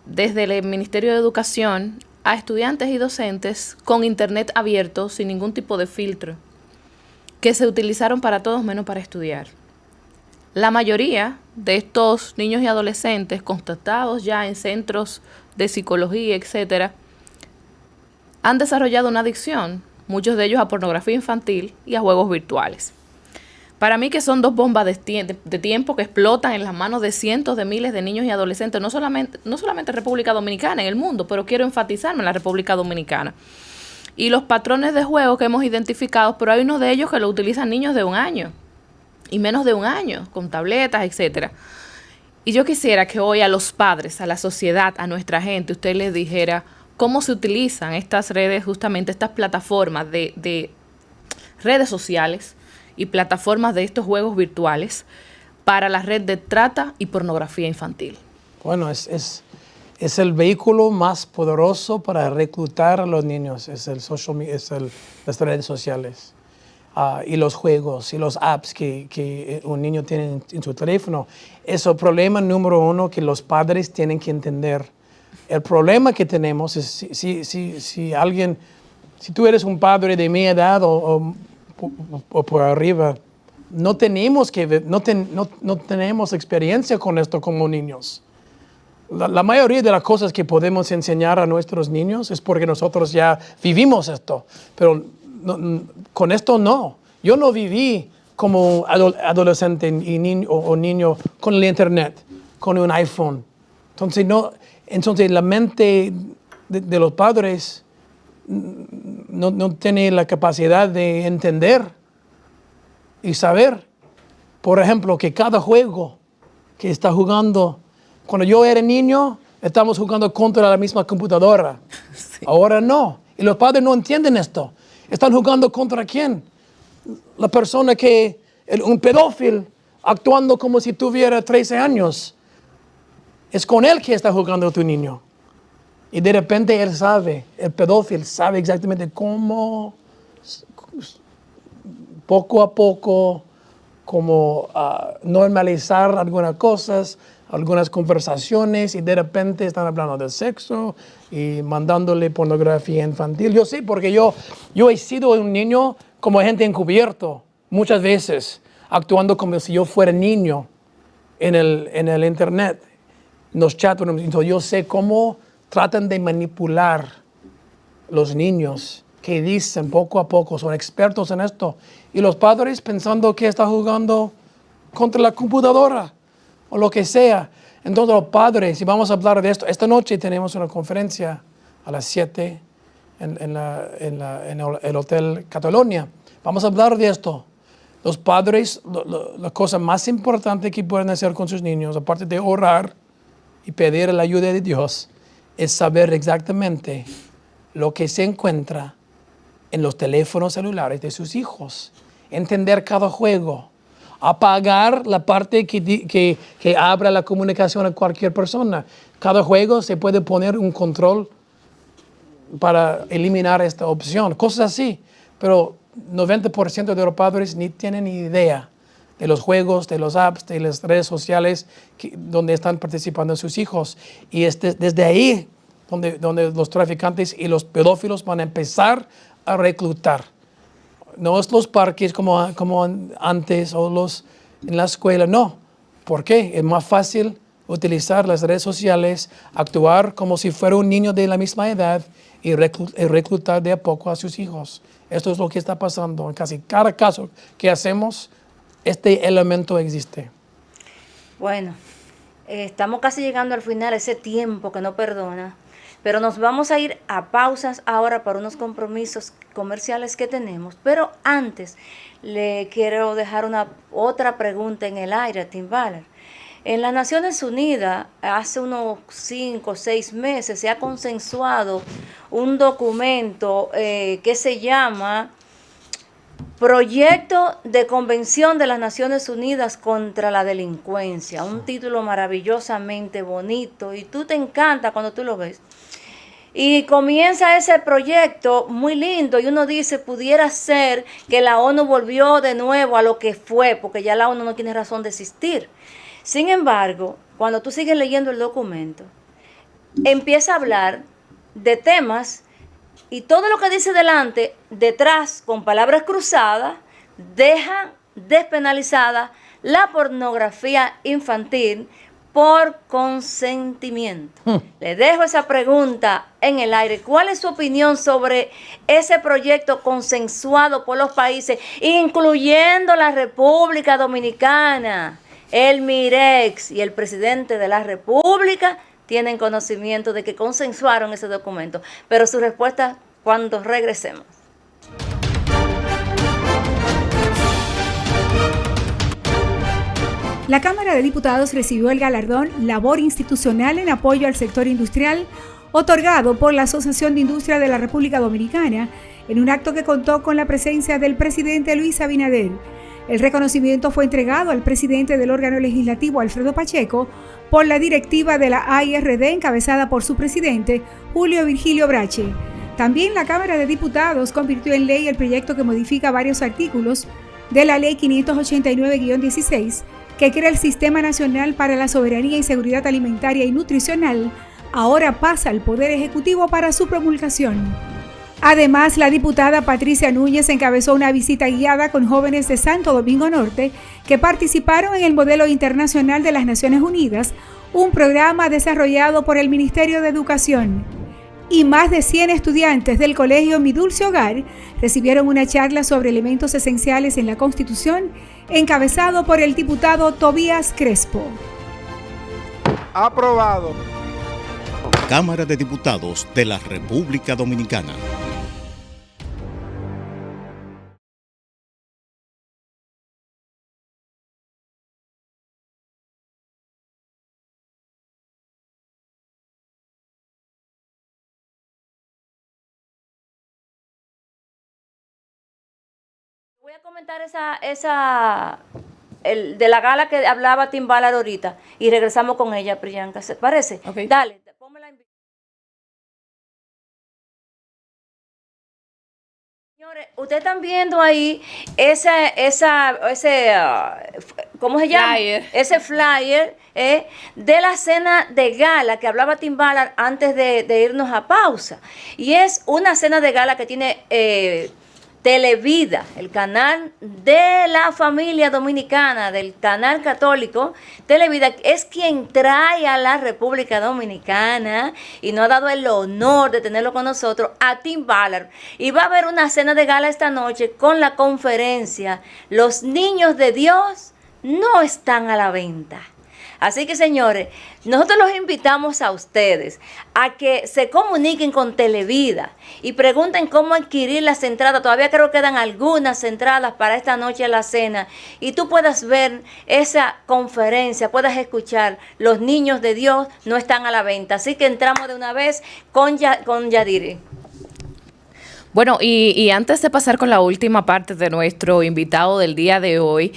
desde el Ministerio de Educación a estudiantes y docentes con internet abierto sin ningún tipo de filtro, que se utilizaron para todos menos para estudiar. La mayoría de estos niños y adolescentes constatados ya en centros de psicología, etcétera, han desarrollado una adicción, muchos de ellos a pornografía infantil y a juegos virtuales. Para mí que son dos bombas de tiempo que explotan en las manos de cientos de miles de niños y adolescentes, no solamente en República Dominicana, en el mundo, pero quiero enfatizarme en la República Dominicana. Y los patrones de juego que hemos identificado, pero hay uno de ellos que lo utilizan niños de 1 año y menos de 1 año, con tabletas, etcétera. Y yo quisiera que hoy a los padres, a la sociedad, a nuestra gente, usted les dijera cómo se utilizan estas redes, justamente estas plataformas de redes sociales y plataformas de estos juegos virtuales para la red de trata y pornografía infantil. Bueno, es el vehículo más poderoso para reclutar a los niños, las redes sociales. Y los juegos y los apps que un niño tiene en su teléfono. Es el problema número 1 que los padres tienen que entender. El problema que tenemos es si tú eres un padre de mi edad o por arriba, no tenemos experiencia con esto como niños. La mayoría de las cosas que podemos enseñar a nuestros niños es porque nosotros ya vivimos esto, pero con esto no. Yo no viví como adolescente y niño con el internet, con un iPhone. Entonces la mente de los padres no tiene la capacidad de entender y saber, por ejemplo, que cada juego que está jugando, cuando yo era niño, estamos jugando contra la misma computadora. Sí. Ahora no. Y los padres no entienden esto. ¿Están jugando contra quién? La persona un pedófilo actuando como si tuviera 13 años. Es con él que está jugando tu niño. Y de repente él sabe, el pedófilo sabe exactamente cómo, poco a poco, cómo normalizar algunas cosas, algunas conversaciones, y de repente están hablando de sexo y mandándole pornografía infantil. Yo sé, porque yo he sido un niño como agente encubierto muchas veces, actuando como si yo fuera niño en el internet, en los chats. Entonces yo sé cómo tratan de manipular los niños, que dicen poco a poco, son expertos en esto. Y los padres pensando que está jugando contra la computadora o lo que sea. Entonces los padres, y vamos a hablar de esto, esta noche tenemos una conferencia a las 7 el Hotel Catalonia. Vamos a hablar de esto. Los padres, la cosa más importante que pueden hacer con sus niños, aparte de orar y pedir la ayuda de Dios, es saber exactamente lo que se encuentra en los teléfonos celulares de sus hijos. Entender cada juego. Apagar la parte que abra la comunicación a cualquier persona. Cada juego se puede poner un control para eliminar esta opción. Cosas así. Pero 90% de los padres ni tienen ni idea de los juegos, de los apps, de las redes sociales donde están participando sus hijos. Y desde ahí donde los traficantes y los pedófilos van a empezar a reclutar. No es los parques como antes o en la escuela, no. ¿Por qué? Es más fácil utilizar las redes sociales, actuar como si fuera un niño de la misma edad y reclutar de a poco a sus hijos. Esto es lo que está pasando. En casi cada caso que hacemos, este elemento existe. Bueno, estamos casi llegando al final, ese tiempo que no perdona. Pero nos vamos a ir a pausas ahora para unos compromisos comerciales que tenemos. Pero antes le quiero dejar otra pregunta en el aire a Tim Ballard. En las Naciones Unidas, hace unos 5 o 6 meses, se ha consensuado un documento que se llama Proyecto de Convención de las Naciones Unidas contra la Delincuencia. Un título maravillosamente bonito y tú te encanta cuando tú lo ves. Y comienza ese proyecto muy lindo y uno dice, pudiera ser que la ONU volvió de nuevo a lo que fue, porque ya la ONU no tiene razón de existir. Sin embargo, cuando tú sigues leyendo el documento, empieza a hablar de temas y todo lo que dice detrás, con palabras cruzadas, deja despenalizada la pornografía infantil por consentimiento. Le dejo esa pregunta en el aire. ¿Cuál es su opinión sobre ese proyecto consensuado por los países, incluyendo la República Dominicana? El MIREX y el presidente de la República tienen conocimiento de que consensuaron ese documento. Pero su respuesta cuando regresemos. La Cámara de Diputados recibió el galardón Labor Institucional en Apoyo al Sector Industrial, otorgado por la Asociación de Industria de la República Dominicana, en un acto que contó con la presencia del presidente Luis Abinader. El reconocimiento fue entregado al presidente del órgano legislativo, Alfredo Pacheco, por la directiva de la AIRD, encabezada por su presidente, Julio Virgilio Brache. También la Cámara de Diputados convirtió en ley el proyecto que modifica varios artículos de la Ley 589-16, que crea el Sistema Nacional para la Soberanía y Seguridad Alimentaria y Nutricional. Ahora pasa al Poder Ejecutivo para su promulgación. Además, la diputada Patricia Núñez encabezó una visita guiada con jóvenes de Santo Domingo Norte que participaron en el Modelo Internacional de las Naciones Unidas, un programa desarrollado por el Ministerio de Educación. Y más de 100 estudiantes del Colegio Mi Dulce Hogar recibieron una charla sobre elementos esenciales en la Constitución, encabezado por el diputado Tobías Crespo. Aprobado. Cámara de Diputados de la República Dominicana. Voy a comentar de la gala que hablaba Tim Ballard ahorita y regresamos con ella, Priyanka. ¿Se parece? Okay. Dale, ponme la invitación. Señores, ustedes están viendo ahí ese ¿cómo se llama? Flyer. Ese flyer de la cena de gala que hablaba Tim Ballard antes de irnos a pausa. Y es una cena de gala que tiene Televida, el canal de la familia dominicana, del canal católico. Televida es quien trae a la República Dominicana y nos ha dado el honor de tenerlo con nosotros a Tim Ballard. Y va a haber una cena de gala esta noche con la conferencia Los Niños de Dios no están a la venta. Así que, señores, nosotros los invitamos a ustedes a que se comuniquen con Televida y pregunten cómo adquirir las entradas. Todavía creo que quedan algunas entradas para esta noche en la cena y tú puedas ver esa conferencia, puedas escuchar. Los niños de Dios no están a la venta. Así que entramos de una vez con Yadiri. Bueno, y antes de pasar con la última parte de nuestro invitado del día de hoy,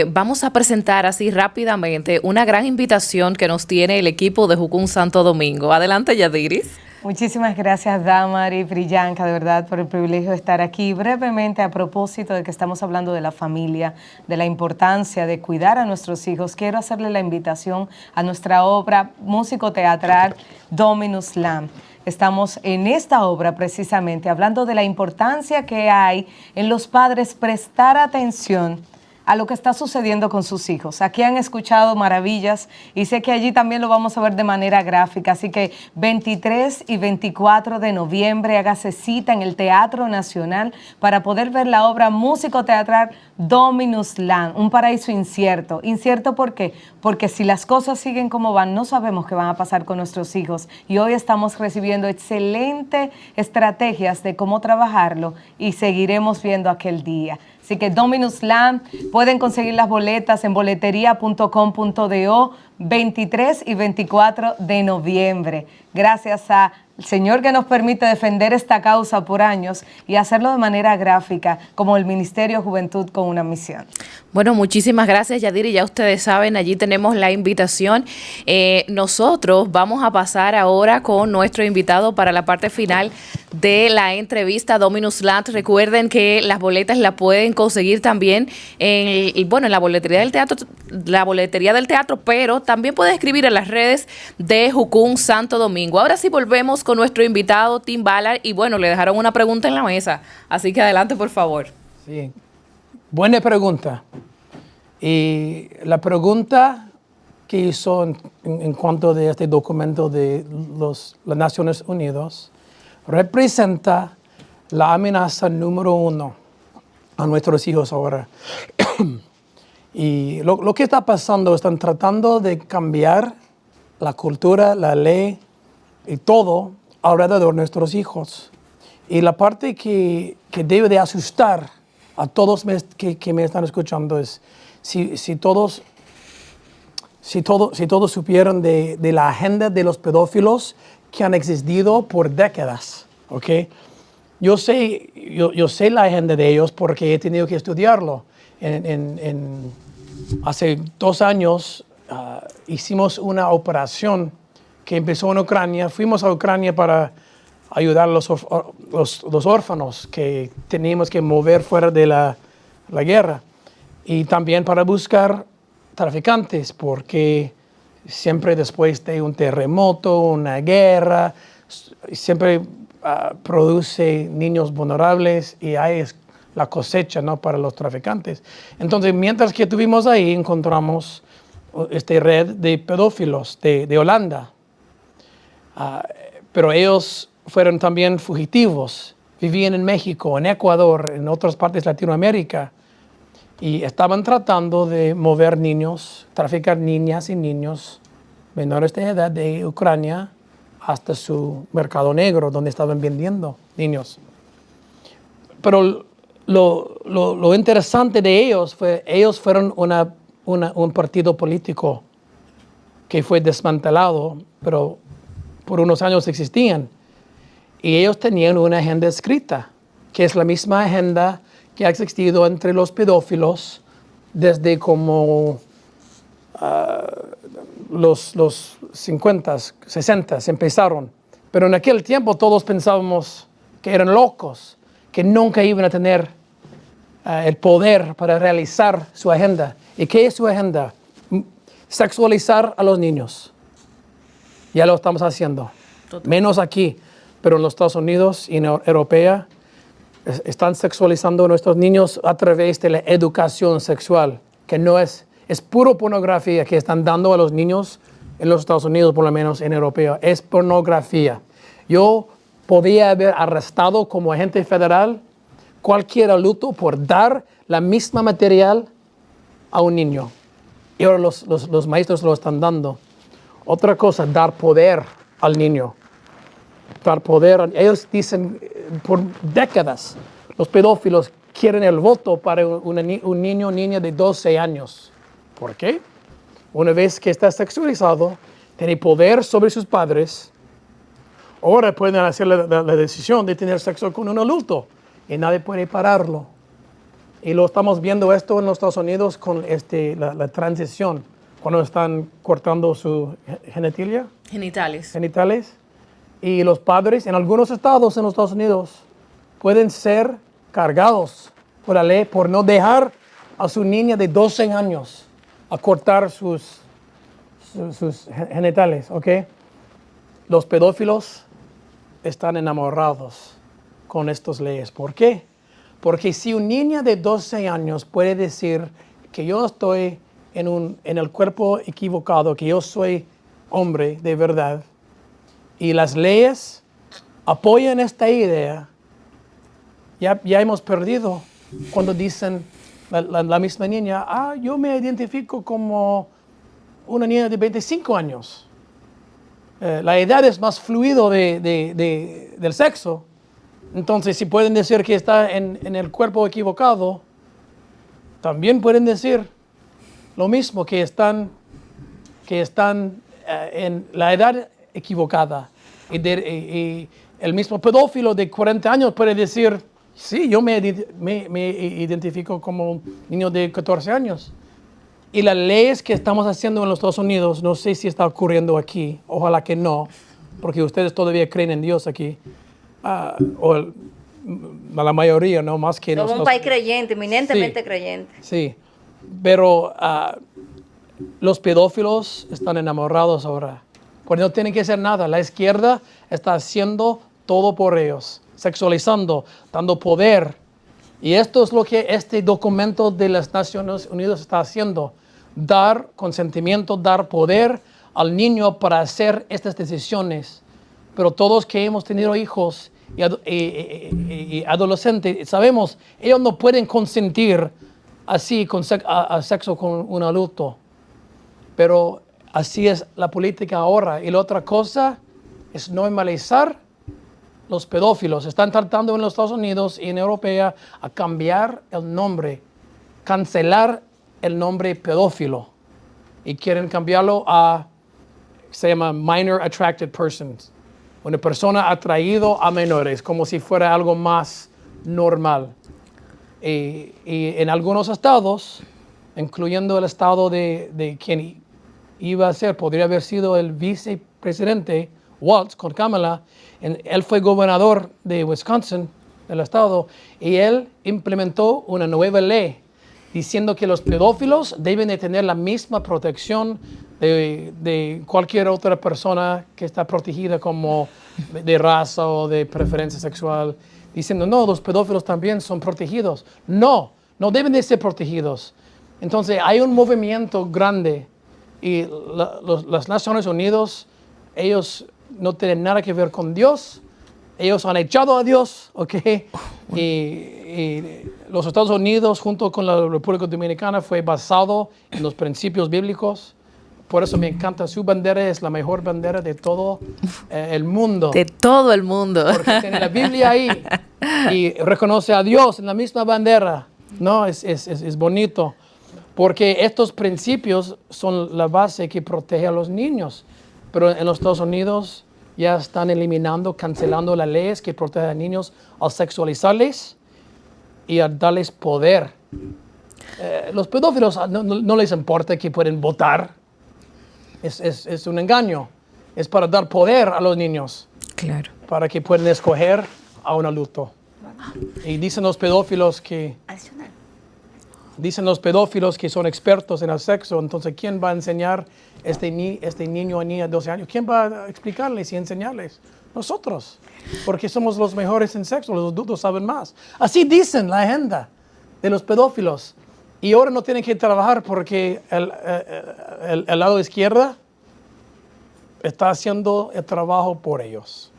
vamos a presentar así rápidamente una gran invitación que nos tiene el equipo de Jucún Santo Domingo. Adelante, Yadiris. Muchísimas gracias, Damari, Priyanka, de verdad, por el privilegio de estar aquí. Brevemente, a propósito de que estamos hablando de la familia, de la importancia de cuidar a nuestros hijos, quiero hacerle la invitación a nuestra obra músico-teatral Dominus Lam. Estamos en esta obra precisamente hablando de la importancia que hay en los padres prestar atención a lo que está sucediendo con sus hijos. Aquí han escuchado maravillas y sé que allí también lo vamos a ver de manera gráfica, así que 23 y 24 de noviembre hágase cita en el Teatro Nacional para poder ver la obra músico-teatral Dominus Lam, un paraíso incierto. ¿Incierto por qué? Porque si las cosas siguen como van, no sabemos qué van a pasar con nuestros hijos y hoy estamos recibiendo excelentes estrategias de cómo trabajarlo y seguiremos viendo aquel día. Así que Dominus Lam, pueden conseguir las boletas en boleteria.com.do 23 y 24 de noviembre. Gracias al Señor que nos permite defender esta causa por años y hacerlo de manera gráfica, como el Ministerio Juventud con una misión. Bueno, muchísimas gracias, Yadiri. Ya ustedes saben, allí tenemos la invitación. Nosotros vamos a pasar ahora con nuestro invitado para la parte final de la entrevista Dominus Lam. Recuerden que las boletas las pueden conseguir también en la boletería del teatro, pero también pueden escribir en las redes de Jucún Santo Domingo. Ahora sí volvemos con nuestro invitado Tim Ballard y bueno, le dejaron una pregunta en la mesa, así que adelante por favor. Sí, buena pregunta. Y la pregunta que hizo en cuanto de este documento de las Naciones Unidas representa la amenaza número 1 a nuestros hijos ahora. Y lo que está pasando, están tratando de cambiar la cultura, la ley y todo alrededor de nuestros hijos. Y la parte que debe de asustar a todos que me están escuchando es si todos supieran de la agenda de los pedófilos que han existido por décadas, ¿ok? Yo sé la agenda de ellos porque he tenido que estudiarlo. Hace 2 años hicimos una operación que empezó en Ucrania. Fuimos a Ucrania para ayudar a los órfanos que teníamos que mover fuera de la guerra. Y también para buscar traficantes, porque siempre después de un terremoto, una guerra, siempre produce niños vulnerables y hay la cosecha, ¿no?, para los traficantes. Entonces, mientras que estuvimos ahí, encontramos esta red de pedófilos de Holanda. Pero ellos fueron también fugitivos, vivían en México, en Ecuador, en otras partes de Latinoamérica, y estaban tratando de mover niños, traficar niñas y niños menores de edad de Ucrania hasta su mercado negro, donde estaban vendiendo niños. Pero lo interesante de ellos fueron un partido político que fue desmantelado, pero por unos años existían. Y ellos tenían una agenda escrita, que es la misma agenda que ha existido entre los pedófilos desde como los 50, 60 empezaron. Pero en aquel tiempo todos pensábamos que eran locos, que nunca iban a tener el poder para realizar su agenda. ¿Y qué es su agenda? Sexualizar a los niños. Ya lo estamos haciendo. Menos aquí, pero en los Estados Unidos y en Europa están sexualizando a nuestros niños a través de la educación sexual, que no es puro pornografía que están dando a los niños en los Estados Unidos, por lo menos en Europa. Es pornografía. Yo podía haber arrestado como agente federal cualquier adulto por dar la misma material a un niño. Y ahora los maestros lo están dando. Otra cosa, dar poder al niño. Dar poder. Ellos dicen por décadas, los pedófilos quieren el voto para un niño o niña de 12 años. ¿Por qué? Una vez que está sexualizado, tiene poder sobre sus padres. Ahora pueden hacer la decisión de tener sexo con un adulto y nadie puede pararlo. Y lo estamos viendo esto en los Estados Unidos con la transición, cuando están cortando su genitales. Y los padres en algunos estados en los Estados Unidos pueden ser cargados por la ley por no dejar a su niña de 12 años a cortar sus genitales, ¿ok? Los pedófilos están enamorados con estas leyes. ¿Por qué? Porque si una niña de 12 años puede decir que yo estoy en el cuerpo equivocado, que yo soy hombre de verdad, y las leyes apoyan esta idea, ya hemos perdido cuando dicen la misma niña, yo me identifico como una niña de 25 años. La edad es más fluido del sexo. Entonces, si pueden decir que está en el cuerpo equivocado, también pueden decir lo mismo, que están en la edad equivocada. Y el mismo pedófilo de 40 años puede decir, sí, yo me identifico como un niño de 14 años. Y las leyes que estamos haciendo en los Estados Unidos, no sé si está ocurriendo aquí, ojalá que no, porque ustedes todavía creen en Dios aquí, o la mayoría, no más que somos un país creyente, eminentemente creyente. Sí, pero los pedófilos están enamorados ahora, porque no tienen que hacer nada. La izquierda está haciendo todo por ellos, sexualizando, dando poder. Y esto es lo que este documento de las Naciones Unidas está haciendo. Dar consentimiento, dar poder al niño para hacer estas decisiones. Pero todos que hemos tenido hijos y adolescentes, sabemos, ellos no pueden consentir así a sexo con un adulto. Pero así es la política ahora. Y la otra cosa es normalizar los pedófilos. Están tratando en los Estados Unidos y en Europa a cambiar el nombre, cancelar el nombre pedófilo. Y quieren cambiarlo se llama minor attracted persons. Una persona atraído a menores, como si fuera algo más normal. Y en algunos estados, incluyendo el estado de quien iba a ser, podría haber sido el vicepresidente Walz con Kamala, él fue gobernador de Wisconsin, del estado, y él implementó una nueva ley diciendo que los pedófilos deben de tener la misma protección de cualquier otra persona que está protegida como de raza o de preferencia sexual, diciendo, no, los pedófilos también son protegidos. No deben de ser protegidos. Entonces hay un movimiento grande y las Naciones Unidas, ellos no tienen nada que ver con Dios. Ellos han echado a Dios, ¿ok? Y los Estados Unidos, junto con la República Dominicana, fue basado en los principios bíblicos. Por eso me encanta su bandera, es la mejor bandera de todo el mundo. De todo el mundo. Porque tiene la Biblia ahí y reconoce a Dios en la misma bandera. No, es bonito. Porque estos principios son la base que protege a los niños. Pero en los Estados Unidos ya están eliminando, cancelando las leyes que protegen a niños al sexualizarles y a darles poder. Los pedófilos no les importa que pueden votar. Es un engaño. Es para dar poder a los niños. Claro. Para que puedan escoger a un adulto. Y dicen los pedófilos que son expertos en el sexo. Entonces, ¿quién va a enseñar este niño o niña de 12 años? ¿Quién va a explicarles y enseñarles? Nosotros. Porque somos los mejores en sexo. Los adultos saben más. Así dicen la agenda de los pedófilos. Y ahora no tienen que trabajar porque el lado izquierda está haciendo el trabajo por ellos.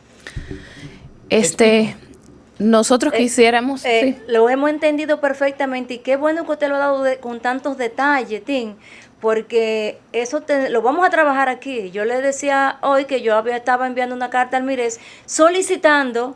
Nosotros quisiéramos... sí. Lo hemos entendido perfectamente y qué bueno que usted lo ha dado con tantos detalles, Tim, porque eso lo vamos a trabajar aquí. Yo le decía hoy que yo estaba enviando una carta al MIRES solicitando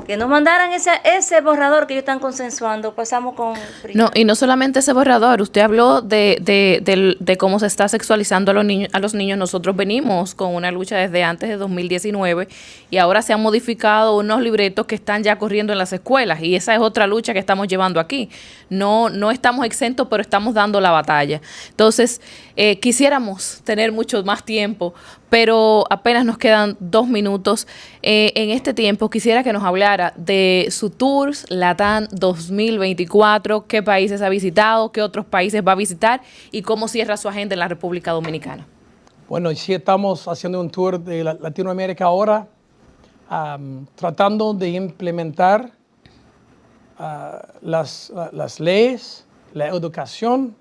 que nos mandaran ese borrador que ellos están consensuando. Pasamos con... No, y no solamente ese borrador, usted habló de cómo se está sexualizando a los niños. Nosotros venimos con una lucha desde antes de 2019 y ahora se han modificado unos libretos que están ya corriendo en las escuelas y esa es otra lucha que estamos llevando aquí. No estamos exentos, pero estamos dando la batalla. Entonces, quisiéramos tener mucho más tiempo, pero apenas nos quedan 2 minutos. En este tiempo quisiera que nos hablara de su Tours Latam 2024, qué países ha visitado, qué otros países va a visitar y cómo cierra su agenda en la República Dominicana. Bueno, sí estamos haciendo un tour de Latinoamérica ahora, tratando de implementar las leyes, la educación,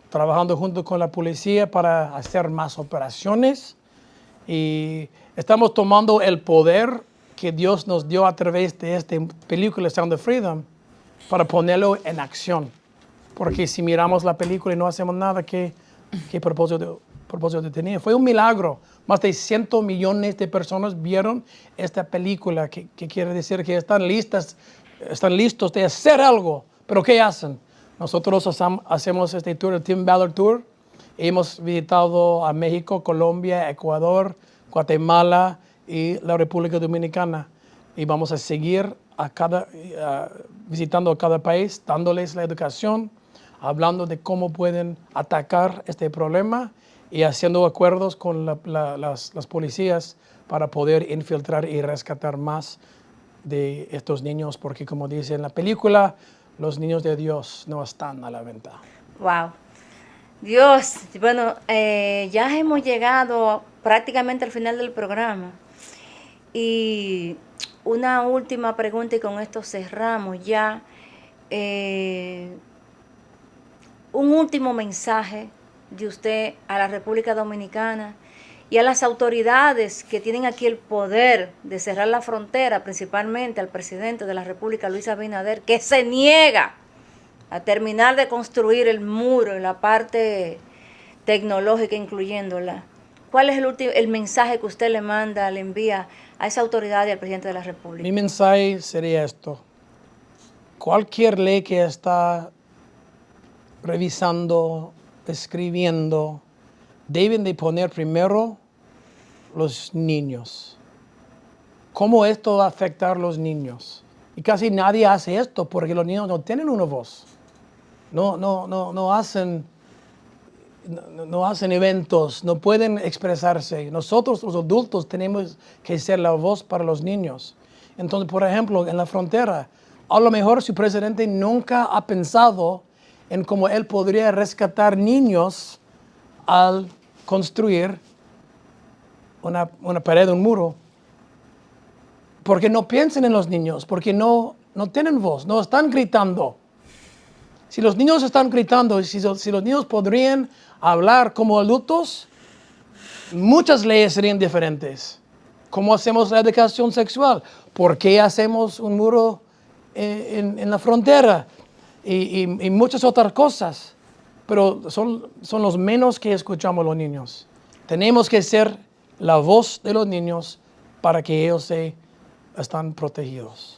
trabajando junto con la policía para hacer más operaciones y estamos tomando el poder que Dios nos dio a través de esta película Sound of Freedom para ponerlo en acción. Porque si miramos la película y no hacemos nada, ¿qué propósito tenía? Fue un milagro. Más de 100 millones de personas vieron esta película, que quiere decir que están listos de hacer algo. ¿Pero qué hacen? Nosotros hacemos este tour, el Team Valor Tour. Hemos visitado a México, Colombia, Ecuador, Guatemala y la República Dominicana. Y vamos a seguir visitando a cada país, dándoles la educación, hablando de cómo pueden atacar este problema y haciendo acuerdos con las policías para poder infiltrar y rescatar más de estos niños, porque como dice en la película, los niños de Dios no están a la venta. Wow. Dios, bueno, ya hemos llegado prácticamente al final del programa. Y una última pregunta y con esto cerramos ya. Un último mensaje de usted a la República Dominicana y a las autoridades que tienen aquí el poder de cerrar la frontera, principalmente al presidente de la República, Luis Abinader, que se niega a terminar de construir el muro en la parte tecnológica, incluyéndola. ¿Cuál es el mensaje que usted le envía a esa autoridad y al presidente de la República? Mi mensaje sería esto. Cualquier ley que está revisando, escribiendo, deben de poner primero los niños. ¿Cómo esto va a afectar a los niños? Y casi nadie hace esto porque los niños no tienen una voz. No hacen eventos, no pueden expresarse. Nosotros los adultos tenemos que ser la voz para los niños. Entonces, por ejemplo, en la frontera, a lo mejor su presidente nunca ha pensado en cómo él podría rescatar niños al construir una pared, un muro. Porque no piensan en los niños, porque no tienen voz, no están gritando. Si los niños están gritando, si los niños podrían hablar como adultos, muchas leyes serían diferentes. ¿Cómo hacemos la educación sexual? ¿Por qué hacemos un muro en la frontera? Y muchas otras cosas. Pero son los menos que escuchamos los niños. Tenemos que ser la voz de los niños para que ellos están protegidos.